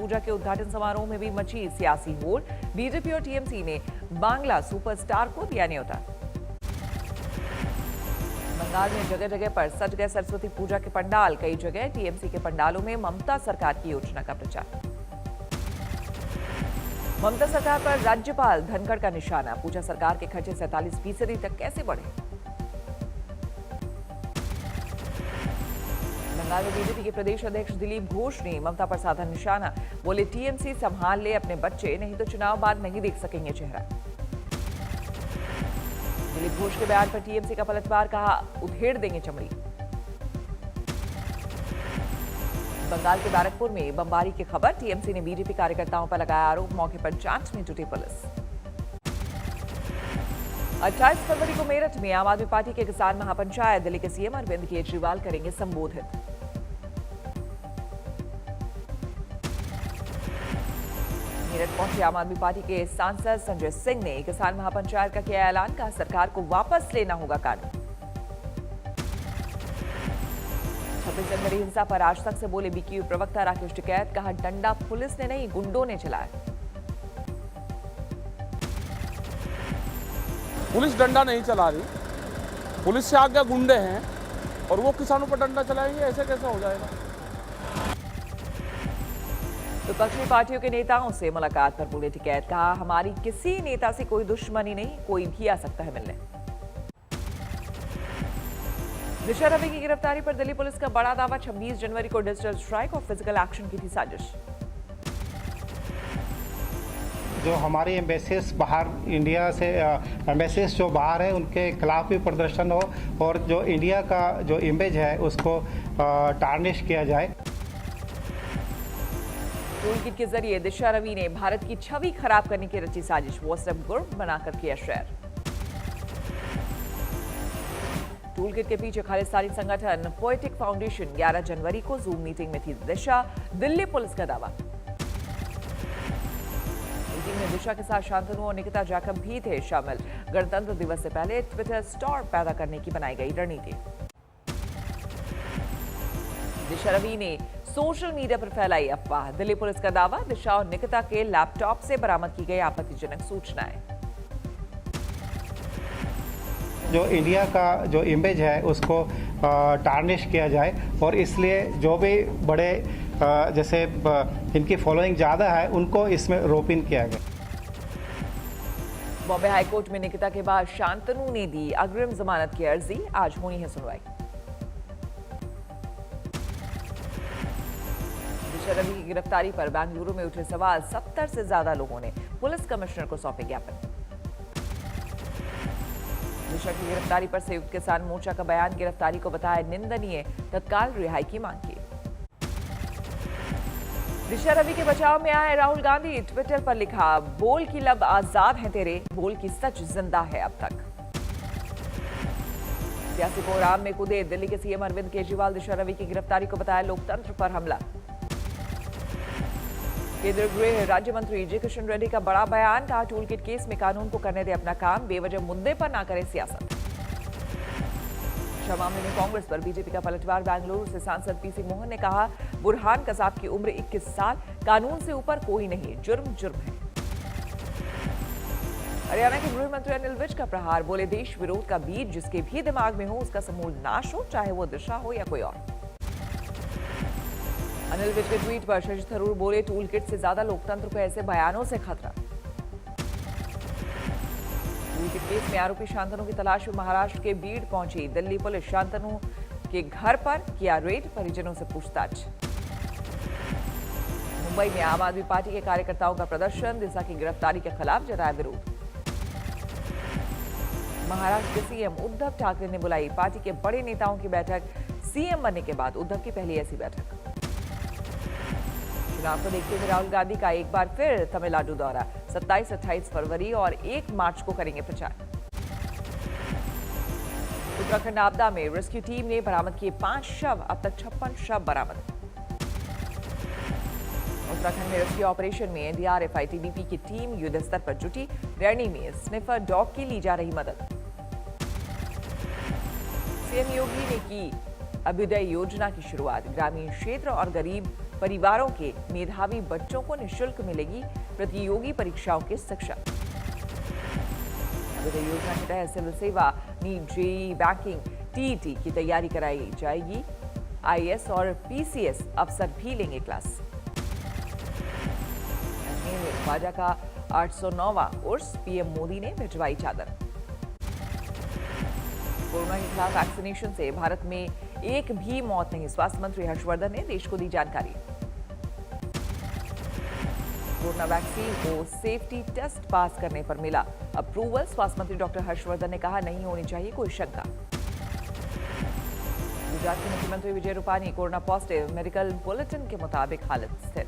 पूजा के उद्घाटन समारोह में भी मची सियासी होड़। बीजेपी और टीएमसी ने बांग्ला सुपरस्टार को दिया न्योता। बंगाल में जगह जगह पर सज गए सरस्वती पूजा के पंडाल। कई जगह टीएमसी के पंडालों में ममता सरकार की योजना का प्रचार। ममता सरकार पर राज्यपाल धनखड़ का निशाना। पूछा सरकार के खर्चे 47% तक कैसे बढ़े। बंगाल में बीजेपी के प्रदेश अध्यक्ष दिलीप घोष ने ममता पर साधा निशाना। बोले टीएमसी संभाल ले अपने बच्चे, नहीं तो चुनाव बाद नहीं देख सकेंगे चेहरा। दिलीप घोष के बयान पर टीएमसी का पलटवार, कहा उधेड़ देंगे चमड़ी। बंगाल के बैरकपुर में बमबारी की खबर। टीएमसी ने बीजेपी कार्यकर्ताओं पर लगाया आरोप। मौके पर जांच में जुटी पुलिस। 28 फरवरी को मेरठ में आम आदमी पार्टी के किसान महापंचायत। दिल्ली के सीएम अरविंद केजरीवाल करेंगे संबोधित। मेरठ पहुंचे आम आदमी पार्टी के सांसद संजय सिंह ने किसान महापंचायत का किया ऐलान। कहा सरकार को वापस लेना होगा कानून। 26 जनवरी हिंसा पर आज तक से बोले बीकेयू प्रवक्ता राकेश टिकैत। कहा डंडा पुलिस ने नहीं, गुंडों ने चलाया। पुलिस डंडा नहीं चला रही, पुलिस से आगे गुंडे हैं और वो किसानों पर डंडा चलाएंगे, ऐसे कैसे हो जाएगा। विपक्षी पार्टियों के नेताओं से मुलाकात पर बोले टिकैत। कहा हमारी किसी नेता से कोई दुश्मनी नहीं, कोई भी आ सकता है मिलने। दिशा रवि की गिरफ्तारी पर दिल्ली पुलिस का बड़ा दावा। 26 जनवरी को डिजिटल स्ट्राइक और फिजिकल एक्शन की थी साजिश। जो हमारी एम्बेसीज बाहर इंडिया से एम्बेसीज जो बाहर है उनके खिलाफ भी प्रदर्शन हो और जो इंडिया का जो इमेज है उसको टार्निश किया जाए। टूलकिट के जरिए दिशा रवि ने भारत की छवि खराब करने की रची साजिश। व्हाट्सएप ग्रुप बनाकर किया शेयर। टूलकिट के पीछे खालिस्तानी संगठन पोएटिक फाउंडेशन। 11 जनवरी को जूम मीटिंग में थी दिशा। दिल्ली पुलिस का दावा। मीटिंग में दिशा के साथ शांतनु और निकिता जैकब भी थे शामिल। गणतंत्र दिवस से पहले ट्विटर स्टॉर्म पैदा करने की बनाई गई रणनीति। दिशा रवि ने सोशल मीडिया पर फैलाई अफवाह। दिल्ली पुलिस का दावा। दिशा और निकिता के लैपटॉप से बरामद की गई आपत्तिजनक सूचनाएं। जो इंडिया का जो इमेज है उसको टार्निश किया जाए और इसलिए जो भी बड़े जैसे इनकी फॉलोइंग ज़्यादा है उनको इसमें रोप इन किया गया। बॉम्बे हाईकोर्ट में निकिता के बाद शांतनु ने दी अग्रिम जमानत की अर्जी। आज होनी है सुनवाई। दिशा रवि की गिरफ्तारी पर बेंगलुरु में उठे सवाल। 70 से ज्यादा लोगों ने पुलिस कमिश्नर को सौंपे ज्ञापन। दिशा की गिरफ्तारी पर संयुक्त किसान मोर्चा का बयान। गिरफ्तारी को बताया निंदनीय, तत्काल रिहाई की मांग की। दिशा रवि के बचाव में आए राहुल गांधी। ट्विटर पर लिखा बोल की लब आजाद हैं तेरे, बोल की सच जिंदा है अब तक। सियासी कोहराम में कूदे दिल्ली के सीएम अरविंद केजरीवाल। दिशा रवि की गिरफ्तारी को बताया लोकतंत्र पर हमला। केंद्रीय गृह राज्य मंत्री जी किशन रेड्डी का बड़ा बयान। कहा टूलकिट केस में कानून को करने दे अपना काम, बेवजह मुद्दे पर ना करें सियासत। शिक्षा मामले में कांग्रेस पर बीजेपी का पलटवार। बेंगलुरु से सांसद पीसी मोहन ने कहा बुरहान कसाब की उम्र 21 साल, कानून से ऊपर कोई नहीं, जुर्म जुर्म है। हरियाणा के गृह मंत्री अनिल विज का प्रहार। बोले देश विरोध का बीज जिसके भी दिमाग में हो उसका समूल नाश हो, चाहे वो दिशा हो या कोई और। अनिल विज के ट्वीट पर शशि थरूर बोले टूलकिट से ज्यादा लोकतंत्र को ऐसे बयानों से खतरा। टूलकिट केस में आरोपी शांतनु की तलाश में महाराष्ट्र के बीड़ पहुंची दिल्ली पुलिस। शांतनु के घर पर किया रेड, परिजनों से पूछताछ। मुंबई में आम आदमी पार्टी के कार्यकर्ताओं का प्रदर्शन। दिशा की गिरफ्तारी के खिलाफ जताया विरोध। महाराष्ट्र के सीएम उद्धव ठाकरे ने बुलाई पार्टी के बड़े नेताओं की बैठक। सीएम बनने के बाद उद्धव की पहली ऐसी बैठक। चुनाव को देखते हुए राहुल गांधी का एक बार फिर तमिलनाडु दौरा। 27-28 फरवरी और 1 मार्च को करेंगे प्रचार। उत्तराखंड आपदा में रेस्क्यू टीम ने बरामद किए 5 शव। अब तक 56 शव बरामद। उत्तराखंड में रेस्क्यू ऑपरेशन में एनडीआरएफ आईटीबीपी की टीम युद्ध स्तर पर जुटी। रैनी में स्निफर डॉग की ली जा रही मदद। सीएम योगी ने की अभ्युदय योजना की शुरुआत। ग्रामीण क्षेत्र और गरीब परिवारों के मेधावी बच्चों को निःशुल्क मिलेगी प्रतियोगी परीक्षाओं की शिक्षा। योजना के तहत सिविल सेवा, नीट, जेईई, बैंकिंग, टीईटी की तैयारी कराई जाएगी। आईएएस और पीसीएस अफसर भी लेंगे क्लास। अजमेर में ख्वाजा का 809वां उर्स, पीएम मोदी ने भिजवाई चादर। कोरोना के खिलाफ वैक्सीनेशन से भारत में एक भी मौत नहीं, स्वास्थ्य मंत्री हर्षवर्धन ने देश को दी जानकारी। कोरोना वैक्सीन को सेफ्टी टेस्ट पास करने पर मिला अप्रूवल, स्वास्थ्य मंत्री डॉक्टर हर्षवर्धन ने कहा नहीं होनी चाहिए कोई शंका। गुजरात के मुख्यमंत्री Vijay Rupani corona positive, medical bulletin के मुताबिक हालत स्थिर।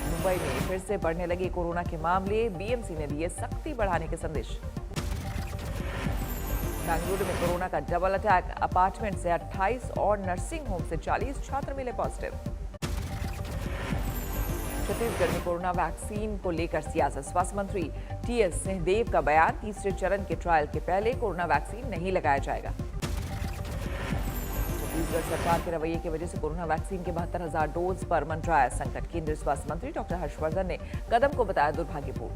मुंबई में फिर से बढ़ने लगे कोरोना के मामले, बीएमसी ने दिए सख्ती बढ़ाने के संदेश। बेंगलुरु में कोरोना का डबल अटैक, अपार्टमेंट से 28 और नर्सिंग होम से 40 छात्र मिले पॉजिटिव। छत्तीसगढ़ में कोरोना वैक्सीन को लेकर सियासत, स्वास्थ्य मंत्री टीएस सिंहदेव का बयान, तीसरे चरण के ट्रायल के पहले कोरोना वैक्सीन नहीं लगाया जाएगा। छत्तीसगढ़ सरकार के रवैये की वजह से कोरोना वैक्सीन के 72,000 डोज पर मंडराया संकट, केंद्रीय स्वास्थ्य मंत्री डॉक्टर हर्षवर्धन ने कदम को बताया दुर्भाग्यपूर्ण।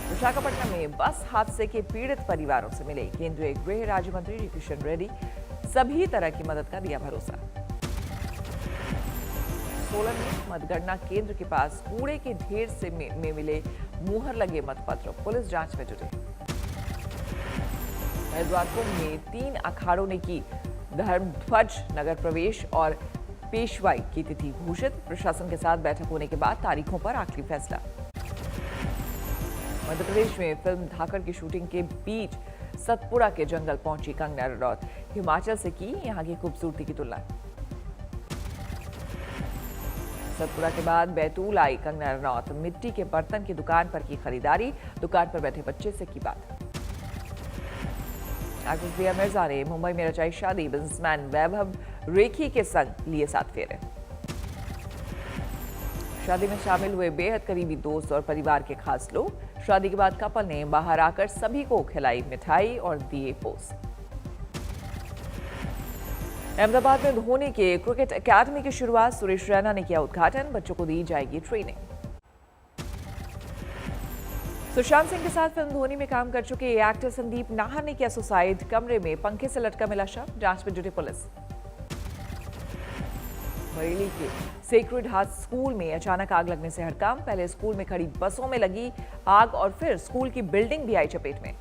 विशाखापट्टनम में बस हादसे के पीड़ित परिवारों से मिले केंद्रीय गृह राज्य मंत्री जी किशन रेड्डी, सभी तरह की मदद का दिया भरोसा। सोलन में मतगणना केंद्र के पास कूड़े के ढेर से में मिले मुहर लगे मतपत्र, पुलिस जांच में जुटी। हरिद्वार कुंभ में 3 अखाड़ों ने की धर्मध्वज नगर प्रवेश और पेशवाई की तिथि घोषित, प्रशासन के साथ बैठक होने के बाद तारीखों पर आखिरी फैसला। मध्य प्रदेश में फिल्म धाकड़ की शूटिंग के बीच सतपुड़ा के जंगल पहुंची कंगना रनौत, हिमाचल से की यहां की खूबसूरती की तुलना। सतपुड़ा के बाद बैतूल आई कंगना रनौत, मिट्टी के बर्तन की दुकान पर की खरीदारी, दुकान पर बैठे बच्चे से की बात। एक्ट्रेस दिया मिर्जा ने मुंबई में रचाई शादी, बिजनेसमैन वैभव रेखी के संग लिए 7 फेरे। शादी में शामिल हुए बेहद करीबी दोस्त और परिवार के खास लोग, शादी के बाद कपल ने बाहर आकर सभी को खिलाई मिठाई और दिए पोज। अहमदाबाद में धोनी के क्रिकेट एकेडमी की शुरुआत, सुरेश रैना ने किया उद्घाटन, बच्चों को दी जाएगी ट्रेनिंग। सुशांत सिंह के साथ फिल्म धोनी में काम कर चुके एक्टर संदीप नाहर ने किया सुसाइड, कमरे में पंखे से लटका मिला शव, जांच में जुटी पुलिस। बरेली के सेक्रेड हार्ट स्कूल में अचानक आग लगने से हड़कंप, पहले स्कूल में खड़ी बसों में लगी आग और फिर स्कूल की बिल्डिंग भी आई चपेट में।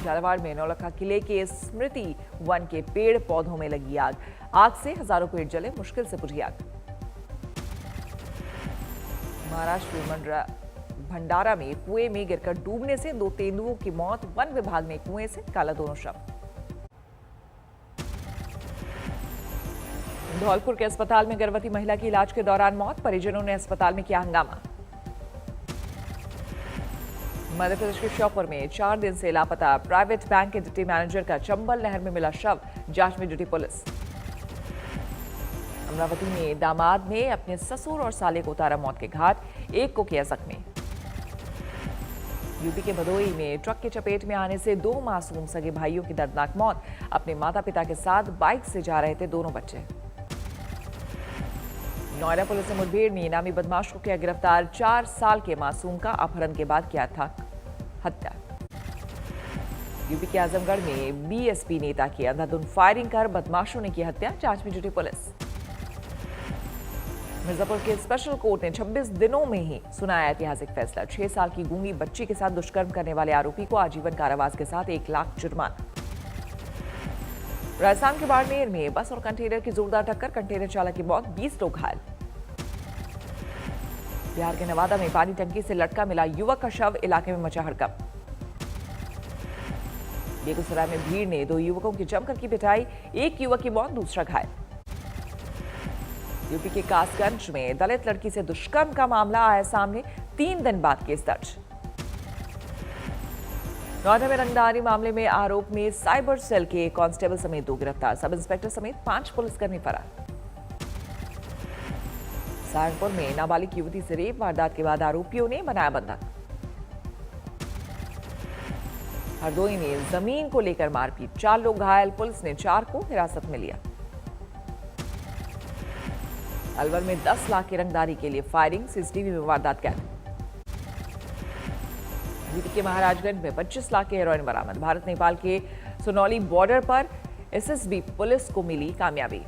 झालावाड़ में नौलखा किले के स्मृति वन के पेड़ पौधों में लगी आग, आग से हजारों पेड़ जले, मुश्किल से बुझी आग। महाराष्ट्र भंडारा में कुएं में गिरकर डूबने से 2 तेंदुओं की मौत, वन विभाग ने कुएं से निकाला दोनों शव। धौलपुर के अस्पताल में गर्भवती महिला की इलाज के दौरान मौत, परिजनों ने अस्पताल में किया हंगामा। मध्य प्रदेश के श्योपुर में 4 दिन से लापता प्राइवेट बैंक के डिप्टी मैनेजर का चंबल नहर में मिला शव, जांच में जुटी पुलिस। अमरावती में दामाद ने अपने ससुर और साले को उतारा मौत के घाट, एक को किया जख्मी। यूपी के भदोही में ट्रक के चपेट में आने से 2 मासूम सगे भाइयों की दर्दनाक मौत, अपने माता पिता के साथ बाइक से जा रहे थे दोनों बच्चे। नोएडा पुलिस ने मुठभेड़ में इनामी बदमाश को किया गिरफ्तार, 4 साल के मासूम का अपहरण के बाद किया था हत्या। यूपी के आजमगढ़ में बीएसपी नेता की अंधाधुंध फायरिंग कर बदमाशों ने की हत्या, जांच में जुटी पुलिस। मिर्जापुर के स्पेशल कोर्ट ने 26 दिनों में ही सुनाया ऐतिहासिक फैसला, 6 साल की गूंगी बच्ची के साथ दुष्कर्म करने वाले आरोपी को आजीवन कारावास के साथ 1 लाख जुर्माना। राजस्थान के बाड़मेर में बस और कंटेनर की जोरदार टक्कर, कंटेनर चालक की मौत, 20 लोग घायल। बिहार के नवादा में पानी टंकी से लटका मिला युवक का शव, इलाके में मचा हड़कंप। बेगूसराय में भीड़ ने 2 युवकों की जमकर की पिटाई, 1 युवक की मौत, दूसरा घायल। यूपी के कासगंज में दलित लड़की से दुष्कर्म का मामला आया सामने, 3 दिन बाद केस दर्ज। नोएडा में रंगदारी मामले में आरोप में साइबर सेल के कांस्टेबल समेत 2 गिरफ्तार, सब इंस्पेक्टर समेत 5 पुलिसकर्मी फरार। सहारनपुर में नाबालिग युवती से रेप वारदात के बाद आरोपियों ने बनाया बंधक। हरदोई में जमीन को लेकर मारपीट, 4 लोग घायल, पुलिस ने 4 को हिरासत में लिया। अलवर में 10 लाख की रंगदारी के लिए फायरिंग, सीसीटीवी में वारदात कैद। यूपी के महाराजगंज में 25 लाख के हेरोइन बरामद। भारत नेपाल के सुनौली बॉर्डर पर एसएसबी पुलिस को मिली कामयाबी।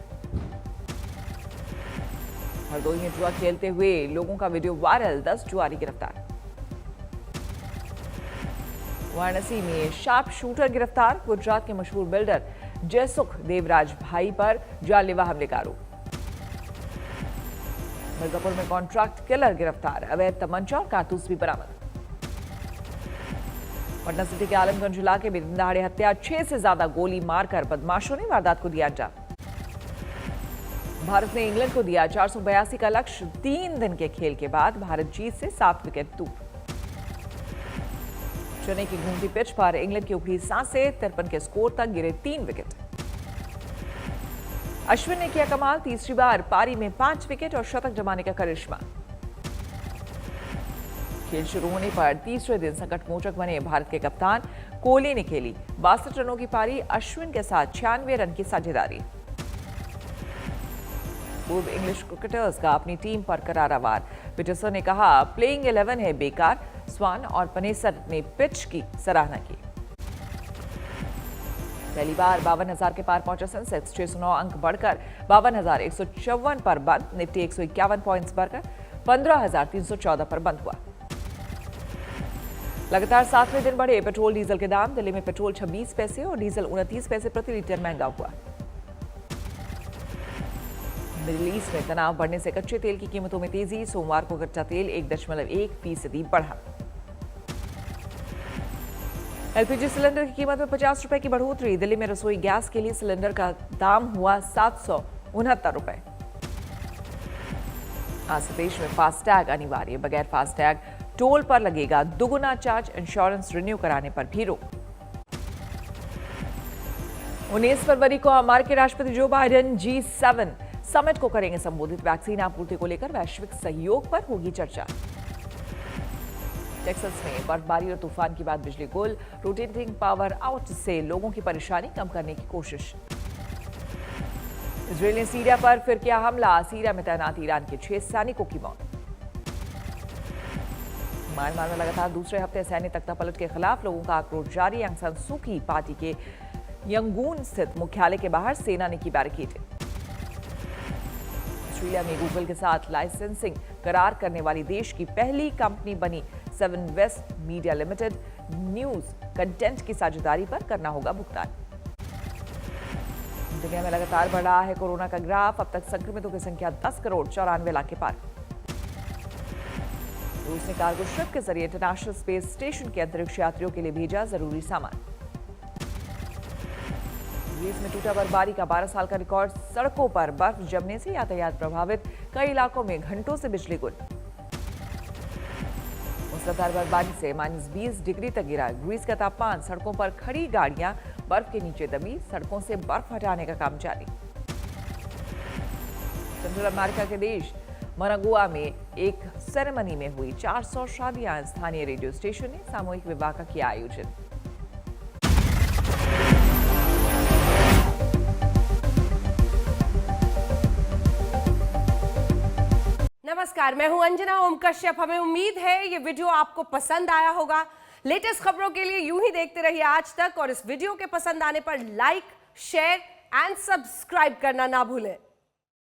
हरदोई में जुआ खेलते हुए लोगों का वीडियो वायरल, 10 जुआरी गिरफ्तार। वाराणसी में शार्प शूटर गिरफ्तार, गुजरात के मशहूर बिल्डर जयसुख देवराज भाई पर जानलेवा हमले का आरोप। मिर्जापुर में कॉन्ट्रैक्ट किलर गिरफ्तार, अवैध तमंचा और कारतूस भी बरामद। पटना सिटी के आलमगंज इलाके में दिन दहाड़े हत्या, 6 से ज्यादा गोली मारकर बदमाशों ने वारदात को दिया अंजाम। भारत ने इंग्लैंड को दिया 482 का लक्ष्य, 3 दिन के खेल के बाद भारत जीत से 7 विकेट दूर। चेन्नई की घूमती पिच पर इंग्लैंड की उभरी सांसें, 53 के स्कोर तक गिरे 3 विकेट। अश्विन ने किया कमाल, तीसरी बार पारी में 5 विकेट और शतक जमाने का करिश्मा। खेल शुरू होने पर तीसरे दिन संकटमोचक बने भारत के कप्तान कोहली ने खेली 62 रनों की पारी, अश्विन के साथ 96 रन की साझेदारी। पूर्व इंग्लिश क्रिकेटर्स का अपनी टीम पर करारा वार, पीटरसन ने कहा प्लेइंग 11 है बेकार। स्वान और पनेसर ने पिच की सराहना की। पहली बार 52,000 के पार पहुंचा सेंसेक्स, 609 अंक बढ़कर 52,154 पर बंद। निफ्टी 151 पॉइंट्स बढ़कर 15,314 पर बंद हुआ। लगातार 7वें दिन बढ़े पेट्रोल डीजल के दाम, दिल्ली में पेट्रोल 26 पैसे और डीजल 29 पैसे प्रति लीटर महंगा हुआ। मिडिल ईस्ट में तनाव बढ़ने से कच्चे तेल की कीमतों में तेजी, सोमवार को कच्चा तेल 1.1% बढ़ा। एलपीजी सिलेंडर की कीमत में 50 रुपए की बढ़ोतरी, दिल्ली में रसोई गैस के लिए सिलेंडर का दाम हुआ 769 रुपए। आज से देश में फास्टैग अनिवार्य, बगैर फास्टैग टोल पर लगेगा दुगुना चार्ज, इंश्योरेंस रिन्यू कराने पर भी रोक। 19 फरवरी को अमेरिकी राष्ट्रपति जो बाइडेन G7 समिट को करेंगे संबोधित, वैक्सीन आपूर्ति को लेकर वैश्विक सहयोग पर होगी चर्चा। टेक्सास में बर्फबारी और तूफान के बाद बिजली गुल, रोटेटिंग पावर आउट से लोगों की परेशानी कम करने की कोशिश। इजरायल ने सीरिया पर फिर किया हमला, सीरिया में तैनात ईरान के 6 सैनिकों की मौत। म्यांमार में लगातार दूसरे हफ्ते सैन्य तख्तापलट के खिलाफ लोगों का आक्रोश जारी, आंग सान सू की पार्टी के यंगून स्थित मुख्यालय के बाहर सेना ने की बैरिकेड। ऑस्ट्रेलिया में गूगल के साथ लाइसेंसिंग करार करने वाली देश की पहली कंपनी बनी 7 west media limited, news content की साझेदारी पर करना होगा भुगतान। दुनिया में लगातार बढ़ रहा है कोरोना का ग्राफ, अब तक संक्रमितों की संख्या 10 करोड़ 94 लाख के पार। रूस ने कार्गो शिप के जरिए इंटरनेशनल स्पेस स्टेशन के अंतरिक्ष यात्रियों के लिए भेजा जरूरी सामान। ग्रीस में टूटा बर्फबारी का 12 साल का रिकॉर्ड, सड़कों पर बर्फ जमने से यातायात प्रभावित, कई इलाकों में घंटों से बिजली गुल। मूसलाधार बर्फबारी से -20 डिग्री तक गिरा ग्रीस का तापमान, सड़कों पर खड़ी गाड़ियां बर्फ के नीचे दबी, सड़कों से बर्फ हटाने का काम जारी। सेंट्रल अमेरिका के देश मनागुआ में एक सेरेमनी में हुई 400 शादियां, स्थानीय रेडियो स्टेशन ने सामूहिक विवाह का किया आयोजन। नमस्कार, मैं हूं अंजना ओम कश्यप। हमें उम्मीद है ये वीडियो आपको पसंद आया होगा। लेटेस्ट खबरों के लिए यूं ही देखते रहिए आज तक, और इस वीडियो के पसंद आने पर लाइक, शेयर एंड सब्सक्राइब करना ना भूलें।